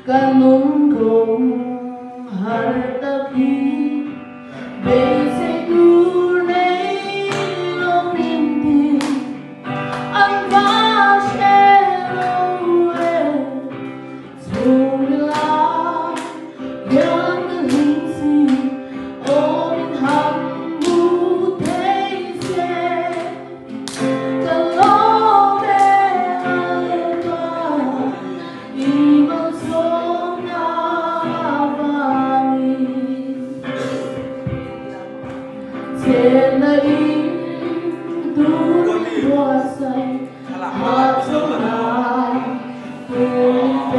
Ganun kong harapin Basic tunay ng hindi Ang basyero Tumila Yang nalisi O minhang butese Kalome alba Ibang天的印度多塞，哈中拉，不被。